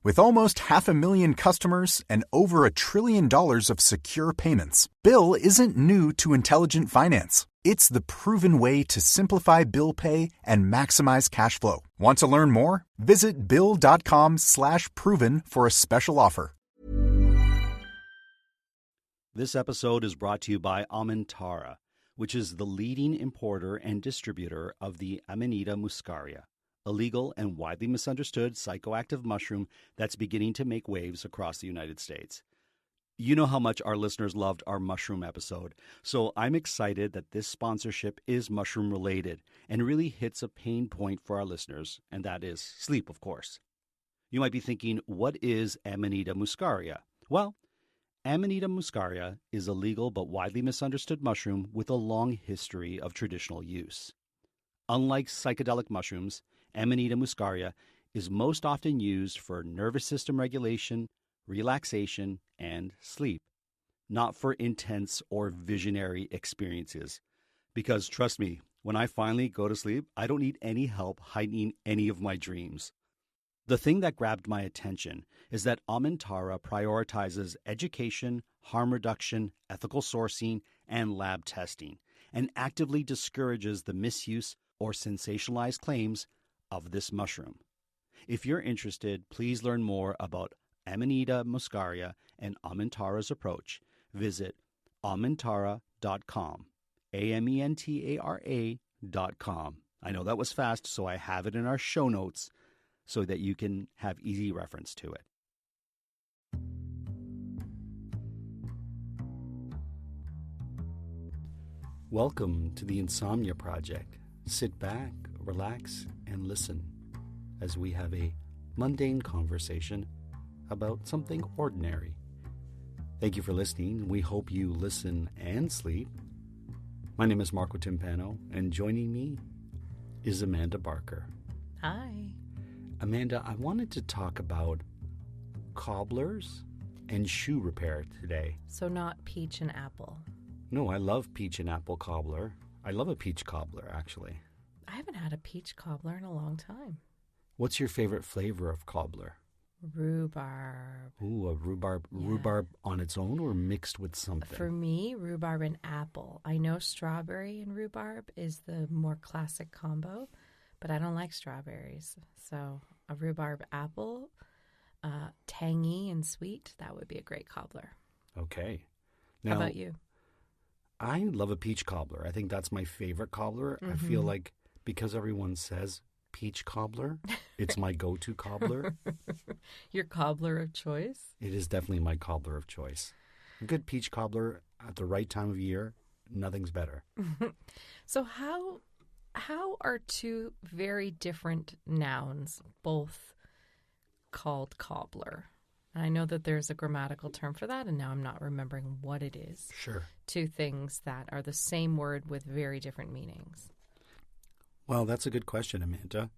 With almost 500,000 customers and over $1 trillion of secure payments, Bill isn't new to intelligent finance. It's the proven way to simplify bill pay and maximize cash flow. Want to learn more? Visit Bill.com/proven for a special offer. This episode is brought to you by Amanitara, which is the leading importer and distributor of the Amanita muscaria, a legal and widely misunderstood psychoactive mushroom that's beginning to make waves across the United States. You know how much our listeners loved our mushroom episode, so I'm excited that this sponsorship is mushroom-related and really hits a pain point for our listeners, and that is sleep, of course. You might be thinking, what is Amanita muscaria? Well, Amanita muscaria is a legal but widely misunderstood mushroom with a long history of traditional use. Unlike psychedelic mushrooms, Amanita muscaria is most often used for nervous system regulation, relaxation, and sleep, not for intense or visionary experiences. Because trust me, when I finally go to sleep, I don't need any help heightening any of my dreams. The thing that grabbed my attention is that Amanitara prioritizes education, harm reduction, ethical sourcing, and lab testing, and actively discourages the misuse or sensationalized claims of this mushroom. If you're interested, please learn more about Amanita muscaria and Amanitara's approach. Visit amanitara.com, AMENTARA.com. I know that was fast, so I have it in our show notes so that you can have easy reference to it. Welcome to the Insomnia Project. Sit back, relax, and listen as we have a mundane conversation about something ordinary. Thank you for listening. We hope you listen and sleep. My name is Marco Timpano, and joining me is Amanda Barker. Hi. Amanda, I wanted to talk about cobblers and shoe repair today. So not peach and apple. No, I love peach and apple cobbler. I love a peach cobbler, actually. I haven't had a peach cobbler in a long time. What's your favorite flavor of cobbler? Rhubarb. Ooh, a rhubarb. Yeah. Rhubarb on its own or mixed with something? For me, rhubarb and apple. I know strawberry and rhubarb is the more classic combo, but I don't like strawberries. So a rhubarb apple, tangy and sweet, that would be a great cobbler. Okay. Now, how about you? I love a peach cobbler. I think that's my favorite cobbler. Mm-hmm. I feel like because everyone says peach cobbler, it's my go-to cobbler. Your cobbler of choice? It is definitely my cobbler of choice. A good peach cobbler at the right time of year, nothing's better. So how are two very different nouns both called cobbler? And I know that there's a grammatical term for that, and now I'm not remembering what it is. Sure. Two things that are the same word with very different meanings. Well, that's a good question, Amanda.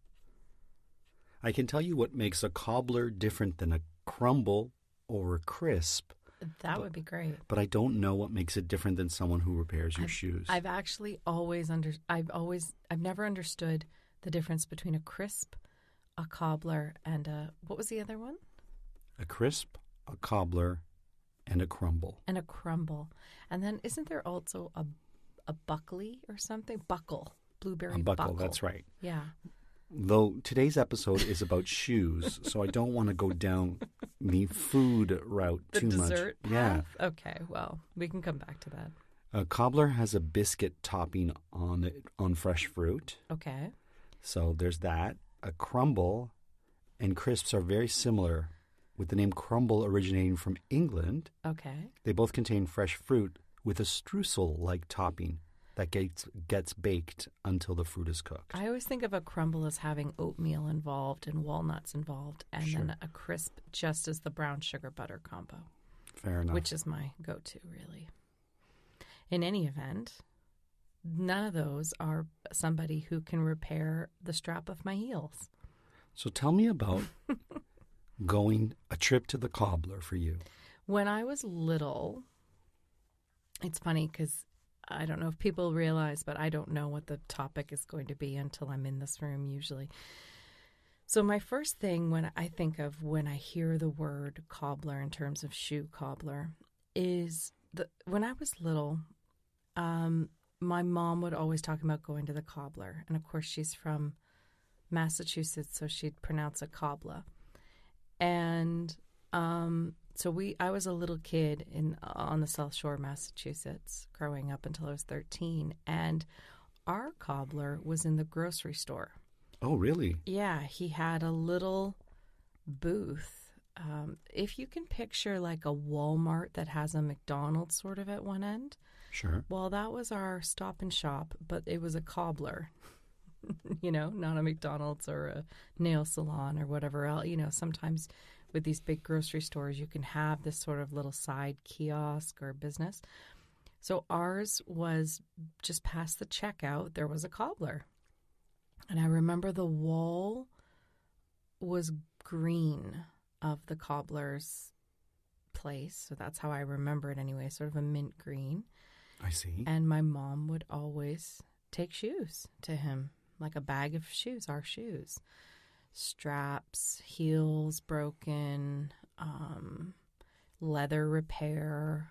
I can tell you what makes a cobbler different than a crumble or a crisp. That would be great. But I don't know what makes it different than someone who repairs your shoes. I've actually I've never understood the difference between a crisp, a cobbler, and what was the other one? A crisp, a cobbler, and a crumble. And a crumble. And then isn't there also a buckley or something? Buckle. Blueberry buckle. That's right. Yeah. Though today's episode is about shoes, so I don't want to go down the food route too much. The dessert path? Yeah. Okay, well, we can come back to that. A cobbler has a biscuit topping on it on fresh fruit. Okay. So there's that. A crumble and crisps are very similar, with the name crumble originating from England. Okay. They both contain fresh fruit with a streusel-like topping that gets baked until the fruit is cooked. I always think of a crumble as having oatmeal involved and walnuts involved, and Sure. then a crisp just as the brown sugar butter combo. Fair enough. Which is my go-to, really. In any event, none of those are somebody who can repair the strap of my heels. So tell me about going a trip to the cobbler for you. When I was little, it's funny because I don't know if people realize, but I don't know what the topic is going to be until I'm in this room usually. So my first thing when I think of when I hear the word cobbler in terms of shoe cobbler is when I was little, my mom would always talk about going to the cobbler. And of course, she's from Massachusetts, so she'd pronounce it cobbler. And I was a little kid on the South Shore of Massachusetts growing up until I was 13. And our cobbler was in the grocery store. Oh, really? Yeah, he had a little booth. If you can picture like a Walmart that has a McDonald's sort of at one end. Sure. Well, that was our Stop and Shop, but it was a cobbler, not a McDonald's or a nail salon or whatever else. Sometimes with these big grocery stores, you can have this sort of little side kiosk or business. So ours was just past the checkout, there was a cobbler. And I remember the wall was green of the cobbler's place. So that's how I remember it anyway, sort of a mint green. I see. And my mom would always take shoes to him, like a bag of shoes, our shoes. Straps, heels broken, leather repair,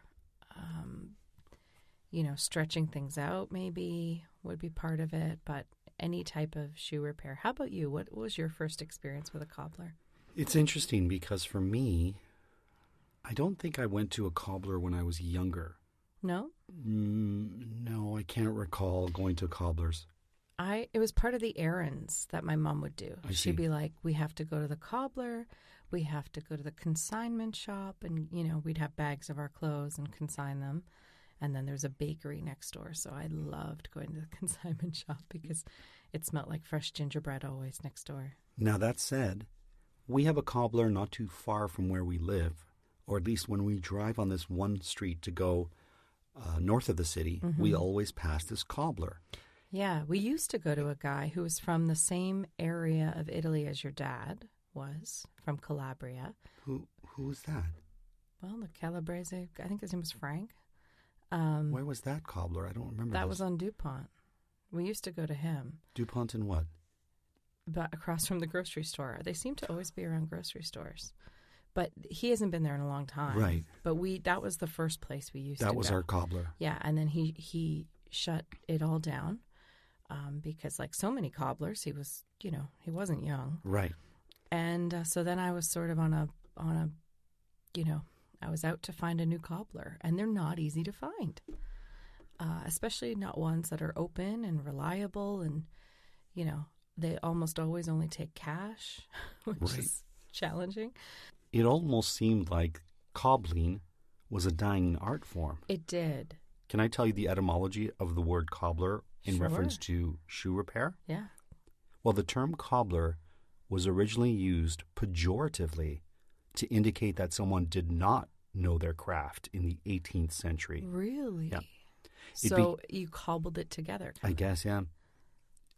stretching things out maybe would be part of it, but any type of shoe repair. How about you? What was your first experience with a cobbler? It's interesting because for me, I don't think I went to a cobbler when I was younger. No? No, I can't recall going to cobblers. It was part of the errands that my mom would do. I see. She'd be like, we have to go to the cobbler, we have to go to the consignment shop, and, we'd have bags of our clothes and consign them. And then there's a bakery next door, so I loved going to the consignment shop because it smelled like fresh gingerbread always next door. Now, that said, we have a cobbler not too far from where we live, or at least when we drive on this one street to go north of the city, we always pass this cobbler. Yeah, we used to go to a guy who was from the same area of Italy as your dad was, from Calabria. Who was that? Well, the Calabrese, I think his name was Frank. Where was that cobbler? I don't remember. That was on DuPont. We used to go to him. DuPont and what? But across from the grocery store. They seem to always be around grocery stores. But he hasn't been there in a long time. Right. But that was the first place we used to go. That was our cobbler. Yeah, and then he shut it all down because like so many cobblers, he was, he wasn't young. Right. And so then I was sort of on a I was out to find a new cobbler, and they're not easy to find, especially not ones that are open and reliable. And, they almost always only take cash, which is challenging. It almost seemed like cobbling was a dying art form. It did. Can I tell you the etymology of the word cobbler in reference to shoe repair? Yeah. Well, the term cobbler was originally used pejoratively to indicate that someone did not know their craft in the 18th century. Really? Yeah. So you cobbled it together. I guess, yeah.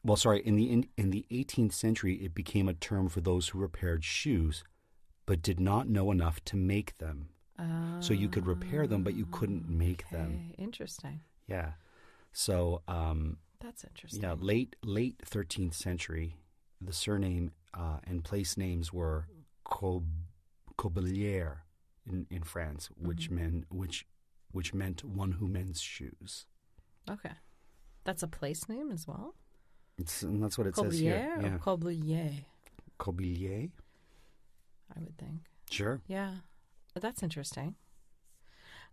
Well, sorry, in the 18th century, it became a term for those who repaired shoes, but did not know enough to make them. So you could repair them, but you couldn't make them. Interesting. Yeah. So that's interesting. Yeah, late 13th century, the surname and place names were Cobbler in France, which meant one who mends shoes. Okay, that's a place name as well. And that's what it says here. Cobbler or Cobbler? Cobbler, I would think. Sure. Yeah, that's interesting.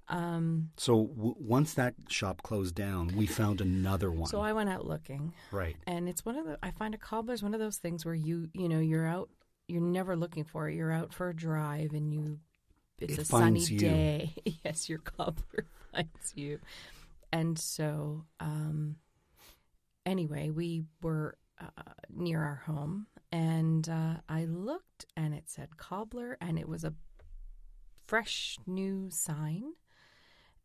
So once that shop closed down, we found another one. So I went out looking. Right. And it's I find a cobbler is one of those things where you're out, you're never looking for it. You're out for a drive and it's a sunny day. Yes, your cobbler finds you. And so, anyway, we were near our home, and I looked, and it said cobbler, and it was a fresh new sign.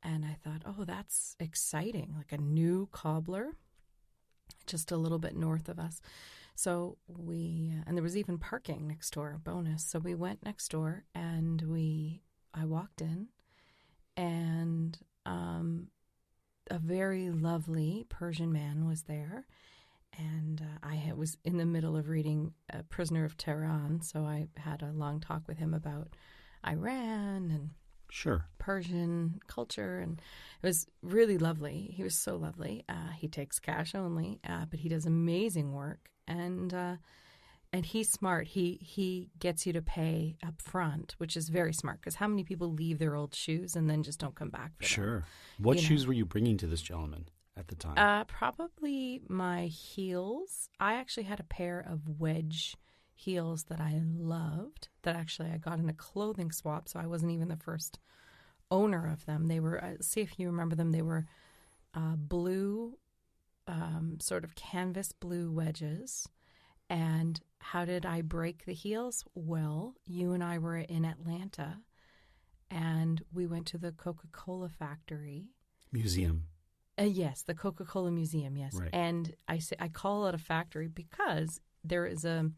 And I thought, oh, that's exciting, like a new cobbler, just a little bit north of us. So and there was even parking next door, bonus. So we went next door, and I walked in, and a very lovely Persian man was there, And I was in the middle of reading Prisoner of Tehran, so I had a long talk with him about Iran and Sure. Persian culture, and it was really lovely. He was so lovely. He takes cash only, but he does amazing work, and he's smart. He gets you to pay up front, which is very smart, because how many people leave their old shoes and then just don't come back for them? Sure. What shoes were you bringing to this gentleman at the time? Probably my heels. I actually had a pair of wedge heels that I loved, that actually I got in a clothing swap, so I wasn't even the first owner of them. They were, see if you remember them, they were blue, sort of canvas blue wedges. And how did I break the heels? Well, you and I were in Atlanta, and we went to the Coca-Cola factory. Museum. Yes, the Coca-Cola Museum, yes. Right. And I call it a factory because there is a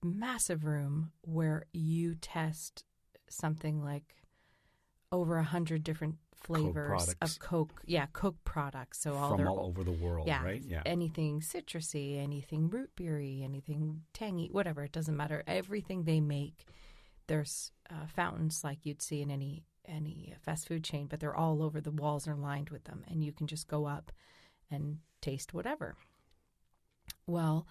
massive room where you test something like over 100 different flavors of Coke. Yeah, Coke products. So from all over the world, right? Yeah. Anything citrusy, anything root beery, anything tangy, whatever. It doesn't matter. Everything they make, there's fountains like you'd see in any fast food chain, but they're all over. The walls are lined with them, and you can just go up and taste whatever. Well,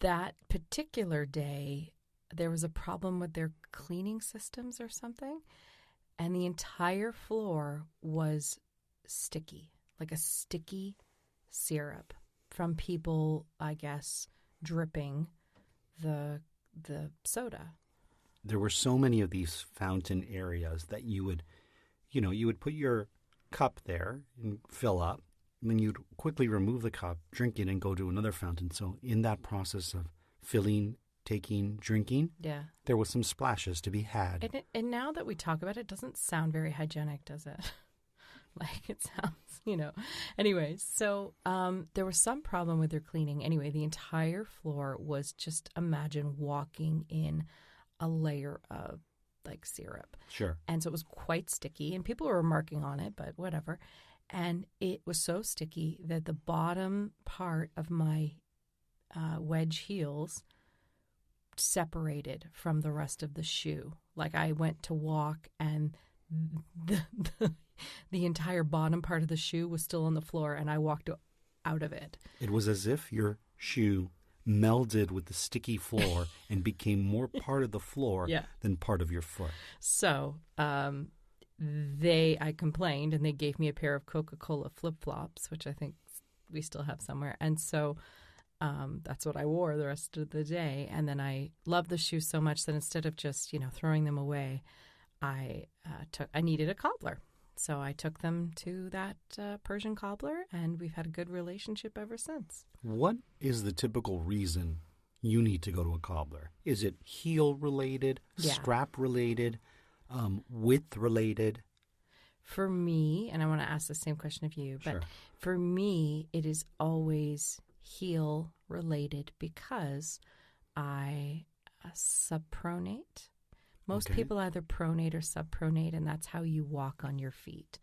that particular day, there was a problem with their cleaning systems or something, and the entire floor was sticky, like a sticky syrup from people, I guess, dripping the soda. There were so many of these fountain areas that you would put your cup there and fill up, and then you'd quickly remove the cup, drink it, and go to another fountain. So in that process of filling, taking, drinking, there was some splashes to be had. And now that we talk about it, it doesn't sound very hygienic, does it? Like it sounds, Anyway, so there was some problem with their cleaning. Anyway, the entire floor was just, imagine walking in a layer of like syrup. Sure. And so it was quite sticky, and people were remarking on it, but whatever. And it was so sticky that the bottom part of my wedge heels separated from the rest of the shoe. Like I went to walk, and the entire bottom part of the shoe was still on the floor, and I walked out of it. It was as if your shoe melded with the sticky floor and became more part of the floor than part of your foot. So I complained, and they gave me a pair of Coca-Cola flip-flops, which I think we still have somewhere. And so that's what I wore the rest of the day. And then I loved the shoes so much that instead of just, throwing them away, I needed a cobbler. So I took them to that Persian cobbler, and we've had a good relationship ever since. What is the typical reason you need to go to a cobbler? Is it heel-related, strap-related, width-related? For me, and I want to ask the same question of you, but for me, it is always heel-related because I subpronate. Most people either pronate or subpronate, and that's how you walk on your feet.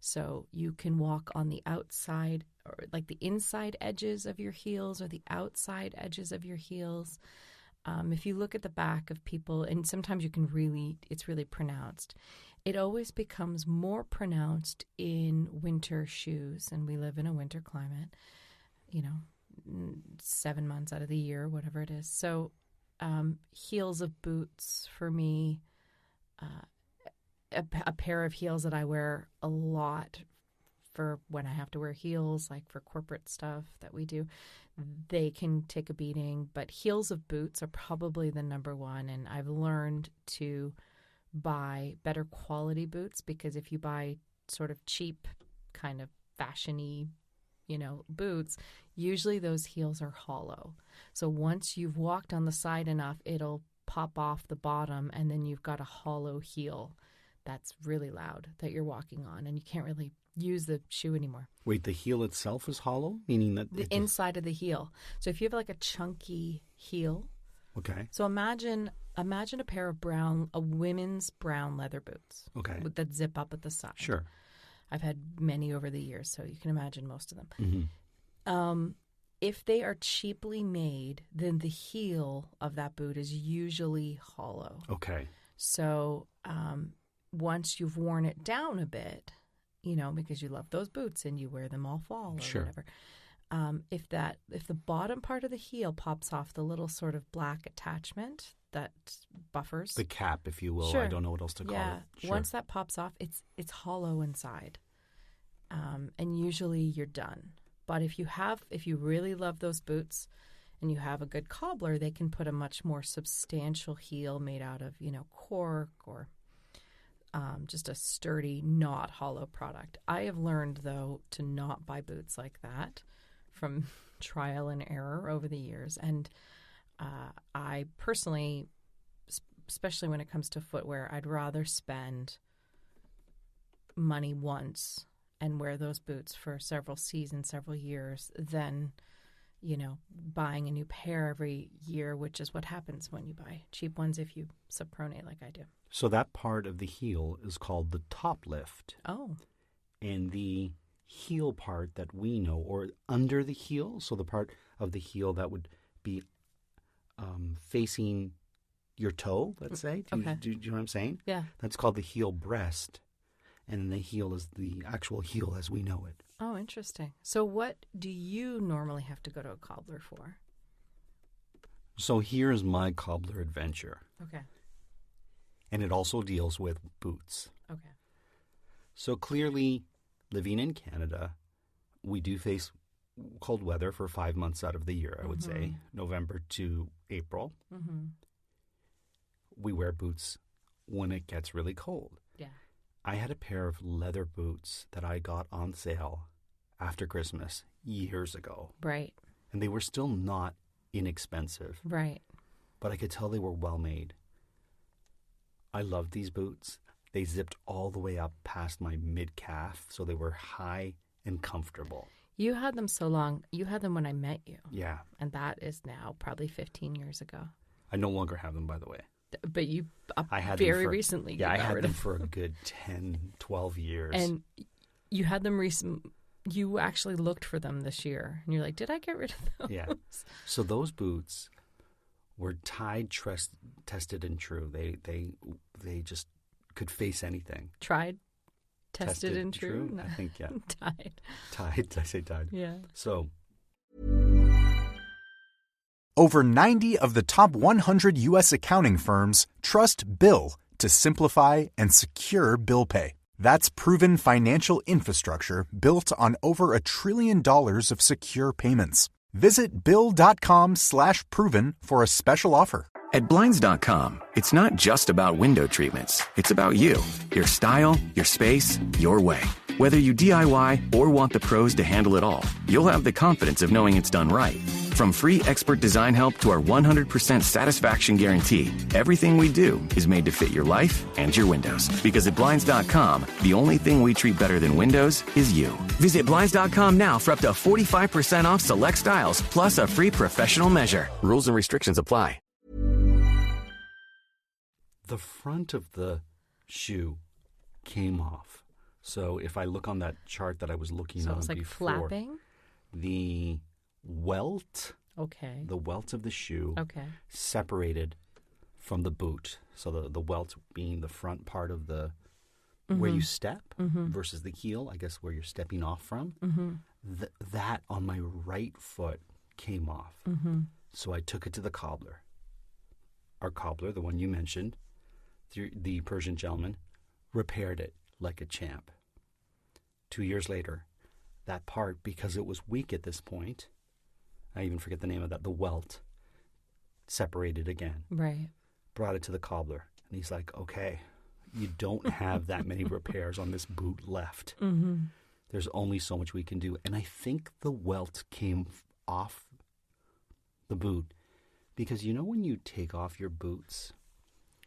So you can walk on the outside, or like the inside edges of your heels or the outside edges of your heels. If you look at the back of people, and sometimes it's really pronounced. It always becomes more pronounced in winter shoes, and we live in a winter climate, 7 months out of the year, whatever it is. So heels of boots for me, a pair of heels that I wear a lot for when I have to wear heels, like for corporate stuff that we do, they can take a beating. But heels of boots are probably the number one, and I've learned to buy better quality boots, because if you buy sort of cheap, kind of fashion-y, boots, usually those heels are hollow. So once you've walked on the side enough, it'll pop off the bottom, and then you've got a hollow heel that's really loud that you're walking on, and you can't really use the shoe anymore. Wait, the heel itself is hollow? Meaning that the inside of the heel. So if you have like a chunky heel. Okay. So imagine a pair of women's brown leather boots. Okay. That zip up at the side. Sure. I've had many over the years, so you can imagine most of them. Mm-hmm. If they are cheaply made, then the heel of that boot is usually hollow. Okay. So once you've worn it down a bit, because you love those boots and you wear them all fall or whatever, if the bottom part of the heel pops off, the little sort of black attachment that buffers the cap, if you will. Sure. I don't know what else to call it. Sure. Once that pops off, it's hollow inside, and usually you're done. But if you really love those boots and you have a good cobbler, they can put a much more substantial heel made out of, cork or just a sturdy, not hollow product. I have learned, though, to not buy boots like that from trial and error over the years. And I personally, especially when it comes to footwear, I'd rather spend money once and wear those boots for several seasons, several years, than, buying a new pair every year, which is what happens when you buy cheap ones if you subpronate like I do. So that part of the heel is called the top lift. Oh. And the heel part that we know, or under the heel, so the part of the heel that would be facing your toe, let's say. Do you know what I'm saying? Yeah. That's called the heel breast. And the heel is the actual heel as we know it. Oh, interesting. So what do you normally have to go to a cobbler for? So here's my cobbler adventure. Okay. And it also deals with boots. Okay. So clearly, living in Canada, we do face cold weather for 5 months out of the year, I would say, November to April. Mm-hmm. We wear boots when it gets really cold. Yeah. I had a pair of leather boots that I got on sale after Christmas years ago. Right. And they were still not inexpensive. Right. But I could tell they were well made. I loved these boots. They zipped all the way up past my mid-calf, so they were high and comfortable. You had them so long. You had them when I met you. Yeah. And that is now probably 15 years ago. I no longer have them, by the way. But you I had very them for, recently. Yeah, I had them for a good 10, 12 years. And you had them you actually looked for them this year. And you're like, did I get rid of those? Yeah. So those boots were tried, tested, and true. They just could face anything. Tried, tested and true? No. I think, yeah. Tied. Did I say tied? Yeah. So Over 90 of the top 100 U.S. accounting firms trust Bill to simplify and secure bill pay. That's proven financial infrastructure built on over $1 trillion of secure payments. Visit Bill.com/proven for a special offer. At Blinds.com, it's not just about window treatments. It's about you, your style, your space, your way. Whether you DIY or want the pros to handle it all, you'll have the confidence of knowing it's done right. From free expert design help to our 100% satisfaction guarantee, everything we do is made to fit your life and your windows. Because at Blinds.com, the only thing we treat better than windows is you. Visit Blinds.com now for up to 45% off select styles, plus a free professional measure. Rules and restrictions apply. the front of the shoe came off. So if I look on that chart that I was looking So on it was like before, flapping? the welt Okay. the welt of the shoe Okay. separated from the boot. So the welt being the front part of the where you step versus the heel, I guess where you're stepping off from. That on my right foot came off. So I took it to the cobbler. Our cobbler, the one you mentioned, the Persian gentleman, repaired it like a champ. 2 years later, that part, because it was weak at this point, I even forget the name of that, the welt, separated again. Right. Brought it to the cobbler. And he's like, okay, you don't have that many repairs on this boot left. There's only so much we can do. And I think the welt came off the boot because, you know, when you take off your boots,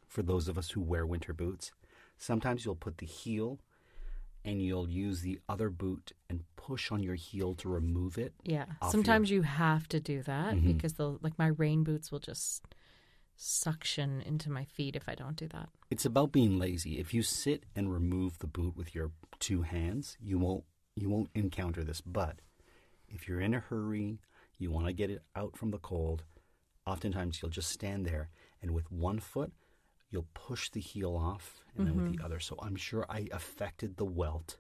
for those of us who wear winter boots, sometimes you'll put the heel and you'll use the other boot and push on your heel to remove it. Yeah. off Sometimes you have to do that Mhm. because like my rain boots will just suction into my feet if I don't do that. It's about being lazy. If you sit and remove the boot with your two hands, you won't encounter this. But if you're in a hurry, you want to get it out from the cold, oftentimes you'll just stand there and with one foot, you'll push the heel off and then with the other. So I'm sure I affected the welt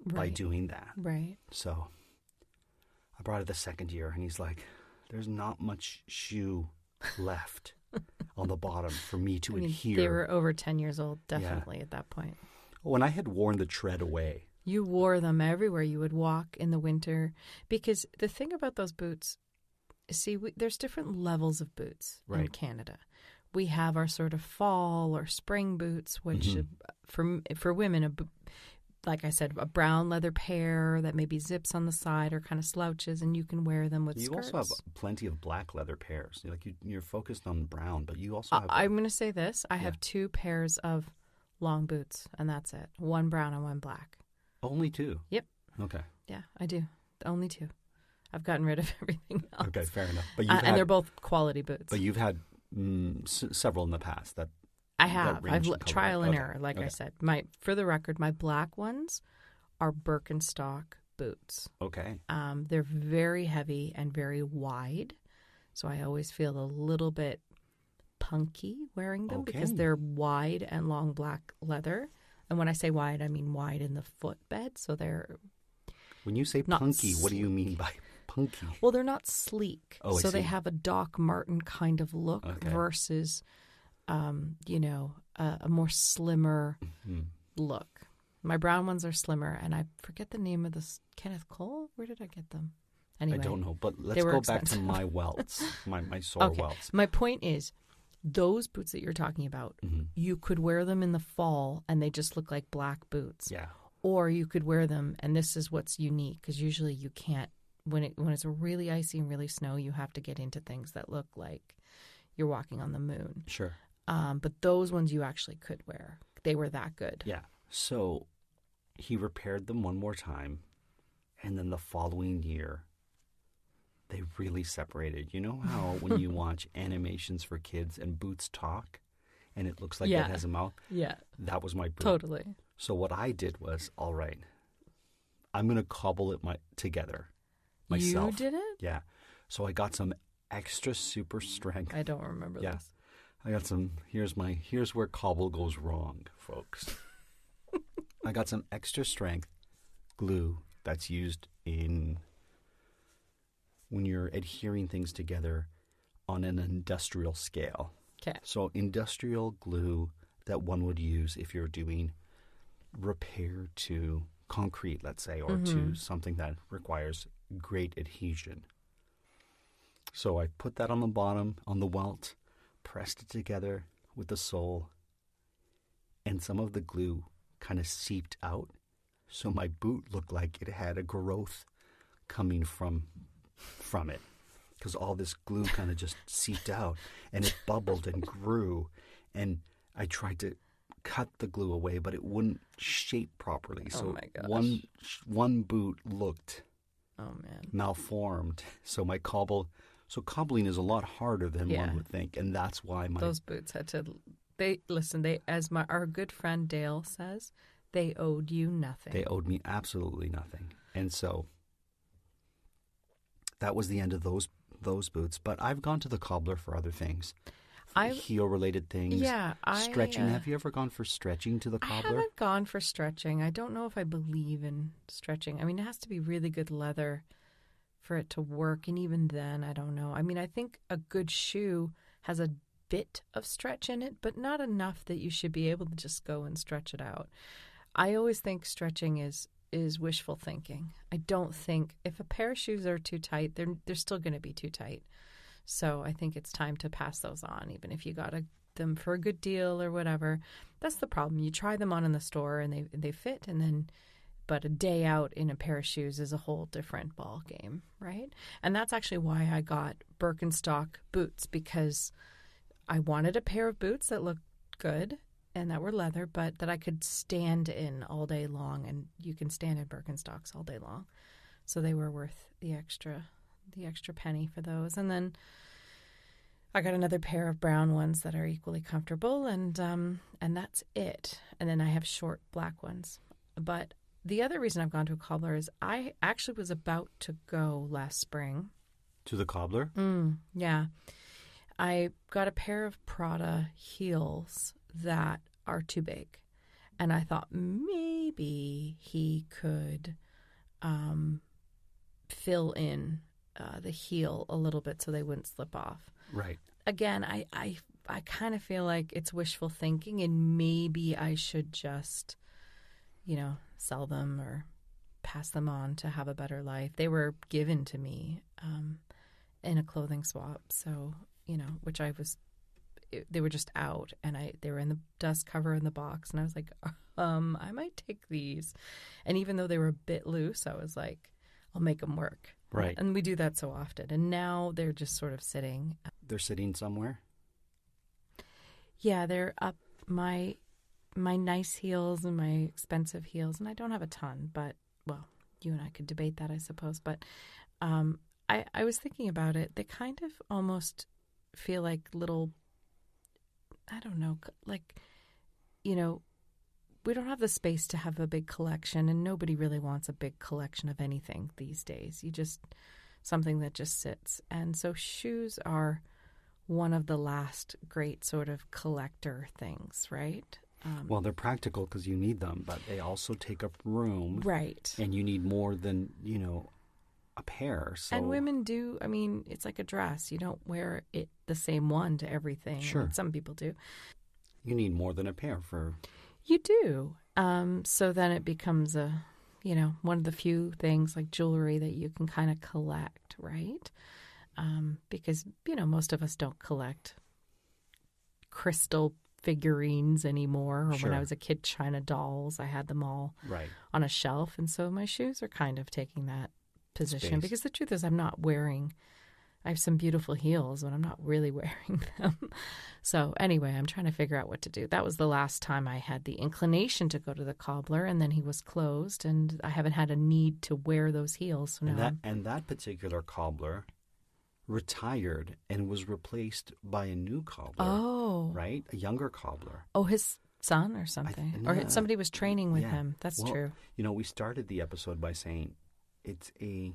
by doing that. Right. So I brought it the second year and he's like, there's not much shoe left on the bottom for me to adhere. They were over 10 years old, definitely, at that point. When I had worn the tread away. You wore them everywhere. You would walk in the winter. Because the thing about those boots, see, there's different levels of boots in Canada. We have our sort of fall or spring boots, which for women, like I said, a brown leather pair that maybe zips on the side or kind of slouches, and you can wear them with skirts. You also have plenty of black leather pairs. You're focused on brown, but you also have... I'm going to say this. I have 2 pairs of long boots, and that's it. One brown and one black. Only 2? Yep. Okay. Yeah, I do. Only 2. I've gotten rid of everything else. Okay, fair enough. But and they're both quality boots. But you've had several in the past that... I have. I've trial and error, like I said. For the record, my black ones are Birkenstock boots. Okay. They're very heavy and very wide, so I always feel a little bit punky wearing them because they're wide and long black leather. And when I say wide, I mean wide in the footbed, so they're... When you say punky, what do you mean by punky? Well, they're not sleek, so they have a Doc Marten kind of look versus... a more slimmer look. My brown ones are slimmer, and I forget the name of this. Kenneth Cole? Where did I get them? Anyway, I don't know, but let's go back to my welts, my sore welts. My point is, those boots that you're talking about, you could wear them in the fall, and they just look like black boots. Yeah. Or you could wear them, and this is what's unique, because usually you can't, when it's really icy and really snow, you have to get into things that look like you're walking on the moon. Sure. But those ones you actually could wear. They were that good. Yeah. So he repaired them one more time, and then the following year, they really separated. You know how when you watch animations for kids and boots talk, and it looks like it has a mouth? Yeah. That was my boot. Totally. So what I did was, all right, I'm going to cobble it together myself. You did it? Yeah. So I got some extra super strength. I don't remember this. I got some, here's where cobble goes wrong, folks. I got some extra strength glue that's used when you're adhering things together on an industrial scale. Okay. So industrial glue that one would use if you're doing repair to concrete, let's say, or to something that requires great adhesion. So I put that on the bottom, on the welt, pressed it together with the sole, and some of the glue kind of seeped out. So my boot looked like it had a growth coming from it, because all this glue kind of just seeped out, and it bubbled and grew. And I tried to cut the glue away, but it wouldn't shape properly. So one boot looked malformed. So my cobbling is a lot harder than one would think, and that's why those boots had to. Our good friend Dale says, they owed you nothing. They owed me absolutely nothing, and so that was the end of those boots. But I've gone to the Cobbler for other things, heel-related things. Yeah, stretching. Have you ever gone for stretching to the Cobbler? I haven't gone for stretching. I don't know if I believe in stretching. I mean, it has to be really good leather for it to work, and even then, I don't know. I mean, I think a good shoe has a bit of stretch in it, but not enough that you should be able to just go and stretch it out. I always think stretching is wishful thinking. I don't think if a pair of shoes are too tight, they're still going to be too tight. So I think it's time to pass those on, even if you got them for a good deal or whatever. That's the problem. You try them on in the store and they fit, but a day out in a pair of shoes is a whole different ball game, right? And that's actually why I got Birkenstock boots, because I wanted a pair of boots that looked good and that were leather, but that I could stand in all day long, and you can stand in Birkenstocks all day long. So they were worth the extra penny for those. And then I got another pair of brown ones that are equally comfortable, and that's it. And then I have short black ones. But the other reason I've gone to a cobbler is I actually was about to go last spring. To the cobbler? Yeah. I got a pair of Prada heels that are too big. And I thought maybe he could fill in the heel a little bit so they wouldn't slip off. Right. Again, I kind of feel like it's wishful thinking, and maybe I should just, sell them or pass them on to have a better life. They were given to me in a clothing swap, so, which they were just out, and they were in the dust cover in the box, and I was like, I might take these. And even though they were a bit loose, I was like, I'll make them work. Right. And we do that so often. And now they're just sort of sitting. They're sitting somewhere? Yeah, they're up my nice heels and my expensive heels. And I don't have a ton, but, well, you and I could debate that, I suppose. But I was thinking about it. They kind of almost feel like little, I don't know, like, we don't have the space to have a big collection, and nobody really wants a big collection of anything these days. Something that just sits. And so shoes are one of the last great sort of collector things, right? Well, they're practical because you need them, but they also take up room. Right. And you need more than, a pair. So. And women do, it's like a dress. You don't wear it the same one to everything. Sure. Some people do. You need more than a pair for... You do. So then it becomes one of the few things like jewelry that you can kind of collect, right? Because, most of us don't collect crystal figurines anymore. Or Sure. when I was a kid, China dolls. I had them all on a shelf. And so my shoes are kind of taking that position. Space. Because the truth is I have some beautiful heels, but I'm not really wearing them. So anyway, I'm trying to figure out what to do. That was the last time I had the inclination to go to the cobbler, and then he was closed, and I haven't had a need to wear those heels. So and that particular cobbler retired and was replaced by a new cobbler. Oh. Right? A younger cobbler. Oh, his son or something. Or somebody was training with him. That's true. We started the episode by saying it's a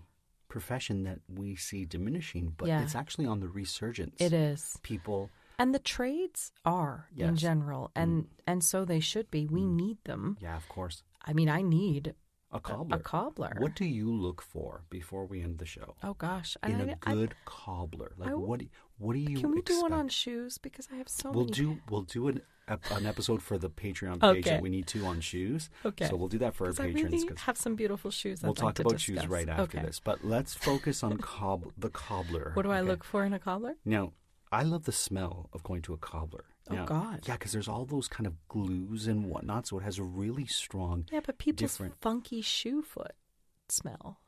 profession that we see diminishing, but it's actually on the resurgence. It is. People... And the trades are in general, and so they should be. We need them. Yeah, of course. I need a cobbler. A cobbler. What do you look for before we end the show? Oh gosh, in a good cobbler, like what do you? Can we expect? do one on shoes? Because I have so many. We'll do an episode for the Patreon page. Okay. That we need two on shoes. Okay. So we'll do that for our patrons. I really have some beautiful shoes. We'll talk about discuss. shoes right after this. But let's focus on the cobbler. What do I look for in a cobbler? Now, I love the smell of going to a cobbler. Oh, God. Yeah, because there's all those kind of glues and whatnot, so it has a really strong, but people's funky shoe foot smell.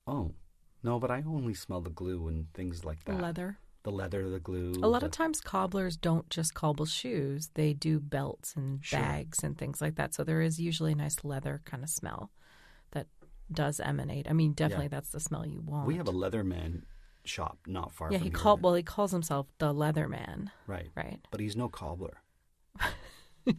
Oh, no, but I only smell the glue and things like that. Leather. The leather, the glue. A lot of times cobblers don't just cobble shoes. They do belts and bags and things like that. So there is usually a nice leather kind of smell that does emanate. Definitely that's the smell you want. We have a Leatherman shop not far from here. He calls himself the Leatherman. Right. But he's no cobbler.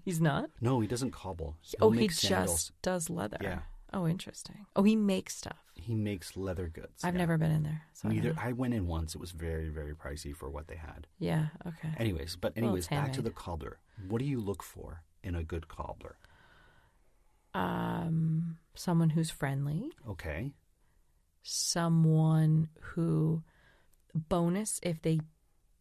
He's not? No, he doesn't cobble. He just does leather. Yeah. Oh, interesting. Oh, he makes stuff. He makes leather goods. I've never been in there. So I went in once. It was very, very pricey for what they had. Yeah, okay. Anyways, back to the cobbler. What do you look for in a good cobbler? Someone who's friendly. Okay. Someone who, bonus, if they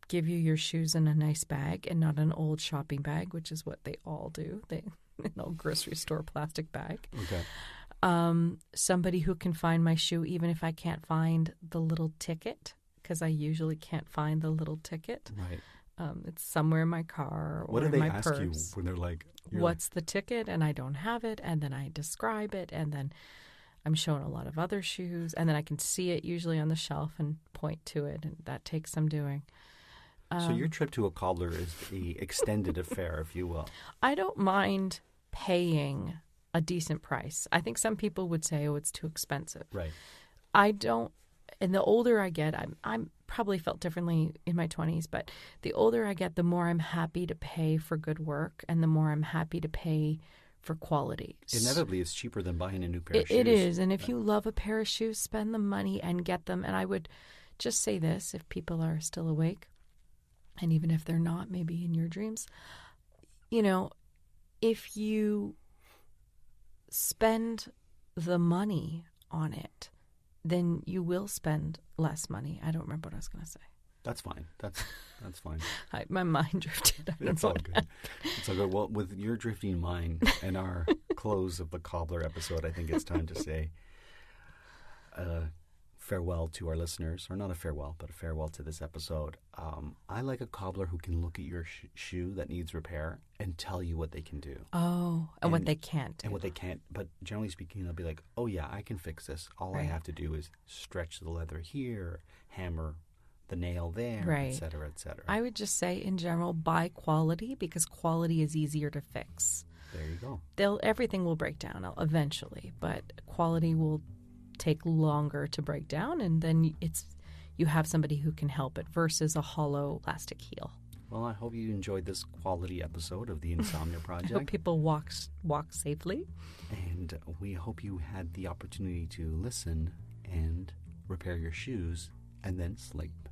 give you your shoes in a nice bag and not an old shopping bag, which is what they all do. An old grocery store plastic bag. Okay. Somebody who can find my shoe even if I can't find the little ticket, because I usually can't find the little ticket. Right. It's somewhere in my car or what do in they my ask purse. you when they're like, what's the ticket? And I don't have it. And then I describe it. And then I'm shown a lot of other shoes. And then I can see it usually on the shelf and point to it. And that takes some doing. So your trip to a cobbler is the extended affair, if you will. I don't mind paying a decent price. I think some people would say, oh, it's too expensive. Right. I don't. And the older I get, I'm probably felt differently in my 20s, but the older I get, the more I'm happy to pay for good work and the more I'm happy to pay for quality. Inevitably, it's cheaper than buying a new pair of shoes. It is. And if you love a pair of shoes, spend the money and get them. And I would just say this, if people are still awake, and even if they're not, maybe in your dreams, you know, if you spend the money on it, then you will spend less money. I don't remember what I was going to say. That's fine. That's fine. My mind drifted. It's all good. It's all good. Well, with your drifting mind and our close of the Cobbler episode, I think it's time to say farewell to our listeners. Or not a farewell, but a farewell to this episode. I like a cobbler who can look at your shoe that needs repair and tell you what they can do. Oh, and what they can't do. And what they can't. But generally speaking, they'll be like, oh, yeah, I can fix this. All I have to do is stretch the leather here, hammer the nail there, et cetera, et cetera. I would just say, in general, buy quality because quality is easier to fix. There you go. Everything will break down eventually, but quality will take longer to break down, and then you have somebody who can help it versus a hollow plastic heel. Well, I hope you enjoyed this quality episode of the Insomnia Project. I hope people walk safely. And we hope you had the opportunity to listen and repair your shoes and then sleep.